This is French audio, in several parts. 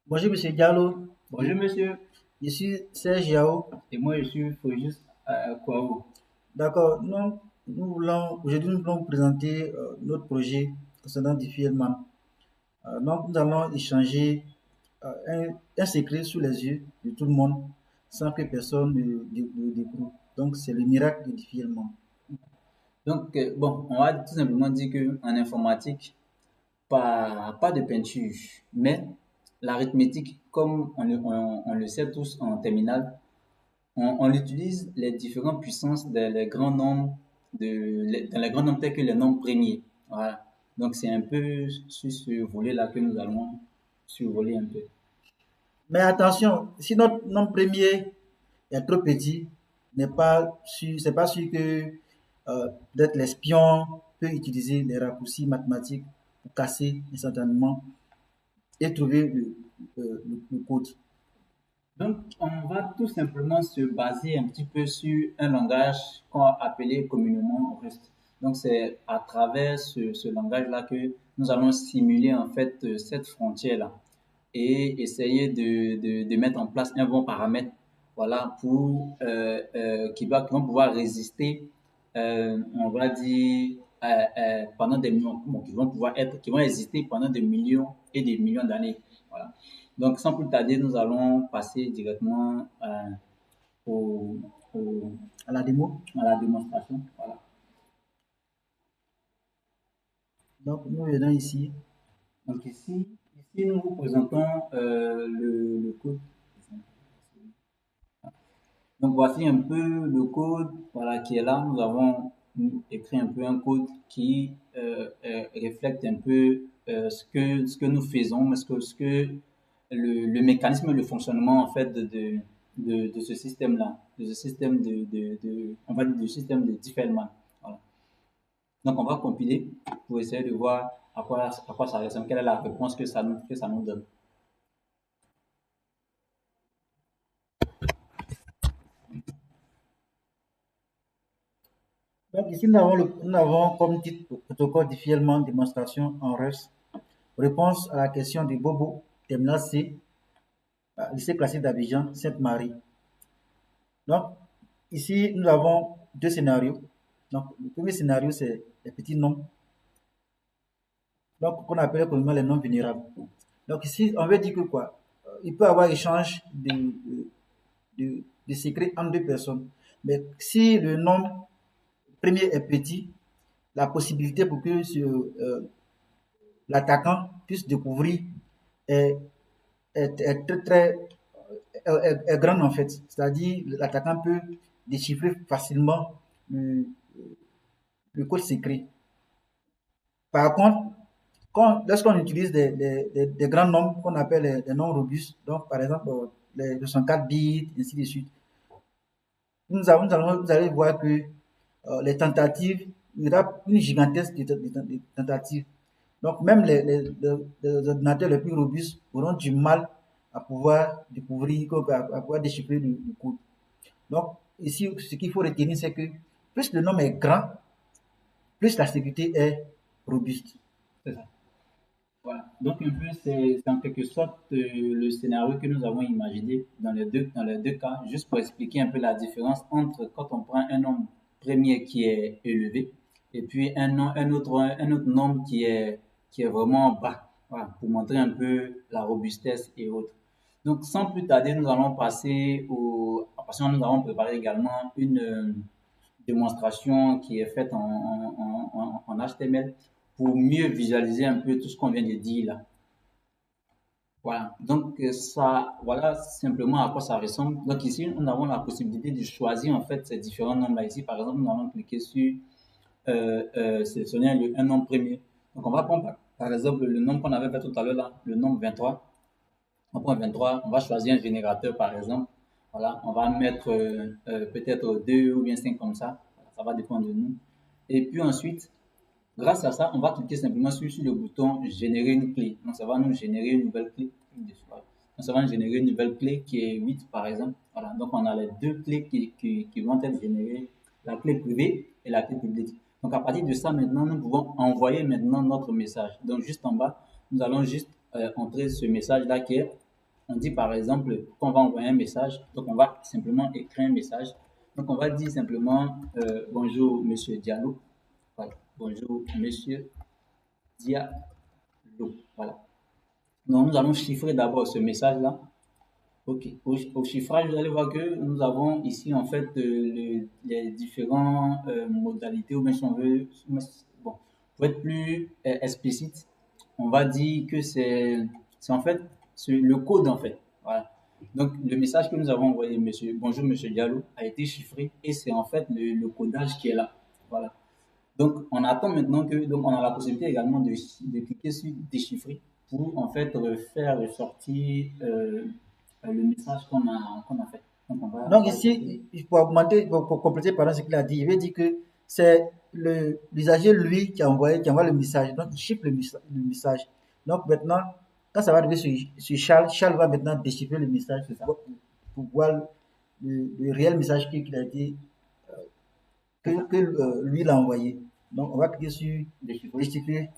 Bonjour Monsieur Diallo, Bonjour monsieur, je suis Serge Yao. et moi je suis Fojus Kouaou. D'accord, aujourd'hui nous voulons vous présenter notre projet concernant Diffie Hellman. Donc nous allons échanger un secret sous les yeux de tout le monde sans que personne ne découvre. Donc c'est le miracle de Diffie Hellman. Donc bon, on va tout simplement dire qu'en informatique, pas de peinture, mais l'arithmétique, comme on le sait tous en terminale, on utilise les différentes puissances des grands nombres, dans les grands nombres tels que les nombres premiers. Voilà. Donc c'est un peu sur ce volet-là que nous allons survoler un peu. Mais attention, si notre nom premier est trop petit, n'est pas sûr, c'est pas sûr que peut-être l'espion peut utiliser les raccourcis mathématiques pour casser instantanément et trouver le code. Donc, on va tout simplement se baser un petit peu sur un langage qu'on a appelé communément Rust. Donc, c'est à travers ce langage-là que nous allons simuler en fait cette frontière-là et essayer de mettre en place un bon paramètre, voilà, pour qui vont pouvoir résister, on va dire, pendant des millions, bon, qui vont exister pendant des millions et des millions d'années, voilà. Donc, sans plus tarder, nous allons passer directement au, au- À la démo. à la démonstration. Voilà. Donc, nous venons ici. Donc, ici, nous vous présentons le code. Donc, voici un peu le code voilà, qui est là. Nous avons écrit un peu un code qui reflète un peu ce que nous faisons, mais ce que le mécanisme, le fonctionnement en fait de ce système-là, de ce système on va dire, du système de Diffie-Hellman. Voilà. Donc, on va compiler pour essayer de voir à quoi ça ressemble, quelle est la réponse que ça nous donne. Donc, ici, nous avons comme titre protocole difficilement démonstration en Rust. Réponse à la question de Bobo, terminal C, lycée classique d'Abidjan, Sainte-Marie. Donc, ici, nous avons deux scénarios. Donc, le premier scénario, c'est les petits nombres, donc qu'on appelle communément les nombres vulnérables. Donc, ici, on veut dire que quoi? Il peut y avoir échange de secrets entre deux personnes. Mais si le nombre premier est petit, la possibilité pour que l'attaquant puisse découvrir est, est très, très est grande en fait. C'est-à-dire l'attaquant peut déchiffrer facilement le, le code secret. Par contre, lorsqu'on utilise des grands nombres qu'on appelle des nombres robustes, donc par exemple les 204 bits, ainsi de suite, vous allez voir que les tentatives, il y aura une gigantesque de tentatives. Donc même les ordinateurs les plus robustes auront du mal à pouvoir découvrir, à pouvoir déchiffrer le code. Donc ici, ce qu'il faut retenir, c'est que plus le nombre est grand, plus la sécurité est robuste. C'est ça. Voilà. Donc, un peu, c'est en quelque sorte le scénario que nous avons imaginé dans les deux cas, juste pour expliquer un peu la différence entre quand on prend un nombre premier qui est élevé et puis un autre nombre qui est vraiment bas. Voilà, pour montrer un peu la robustesse et autres. Donc, sans plus tarder, nous allons passer parce que nous avons préparé également une démonstration qui est faite en HTML pour mieux visualiser un peu tout ce qu'on vient de dire là. Voilà, donc ça, voilà simplement à quoi ça ressemble. Donc ici, nous avons la possibilité de choisir en fait ces différents nombres. Ici, par exemple, nous allons cliquer sur sélectionner un nombre premier. Donc on va prendre par exemple le nombre qu'on avait fait tout à l'heure là, le nombre 23. On prend 23, on va choisir un générateur par exemple. Voilà, on va mettre peut-être 2 ou bien 5 comme ça. Ça va dépendre de nous. Et puis ensuite, grâce à ça, on va cliquer simplement sur le bouton générer une clé. Donc, ça va nous générer une nouvelle clé. Donc, ça va nous générer une nouvelle clé qui est 8 par exemple. Voilà. Donc, on a les deux clés qui vont être générées, la clé privée et la clé publique. Donc, à partir de ça, maintenant, nous pouvons envoyer maintenant notre message. Donc, juste en bas, nous allons juste entrer ce message-là qui est On dit par exemple qu'on va envoyer un message, donc on va simplement écrire un message. Donc on va dire simplement bonjour Monsieur Diallo. Voilà. Bonjour Monsieur Diallo. Voilà. Donc nous allons chiffrer d'abord ce message-là. Ok. Au chiffrage, vous allez voir que nous avons ici en fait les différentes modalités, ou bien si on veut, bon, pour être plus explicite, on va dire que c'est en fait le code en fait. Voilà. Donc le message que nous avons envoyé, bonjour Monsieur Diallo, a été chiffré et c'est en fait le codage qui est là. Voilà. Donc on attend maintenant que, donc on a la possibilité également de cliquer sur déchiffrer pour en fait faire ressortir le message qu'on a fait. Donc on Donc va ici, pour augmenter, pour compléter par ce qu'il a dit, il veut dire que c'est l'usager, lui, qui envoie le message. Donc, il chiffre le message. Donc maintenant, quand ça va arriver sur Charles, Charles va maintenant déchiffrer le message c'est ça. pour voir le réel message qu'il a dit, que lui l'a envoyé. Donc, on va cliquer sur Déchiffrer. déchiffrer.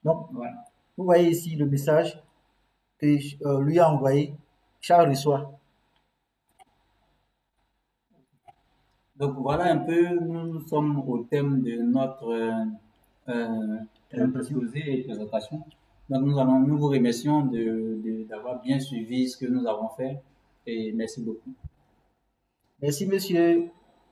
Donc, Voilà. vous voyez ici le message que lui a envoyé, Charles reçoit. Donc voilà un peu, nous sommes au thème de notre exposé et présentation. Donc nous vous remercions d'avoir bien suivi ce que nous avons fait et merci beaucoup. Merci, monsieur.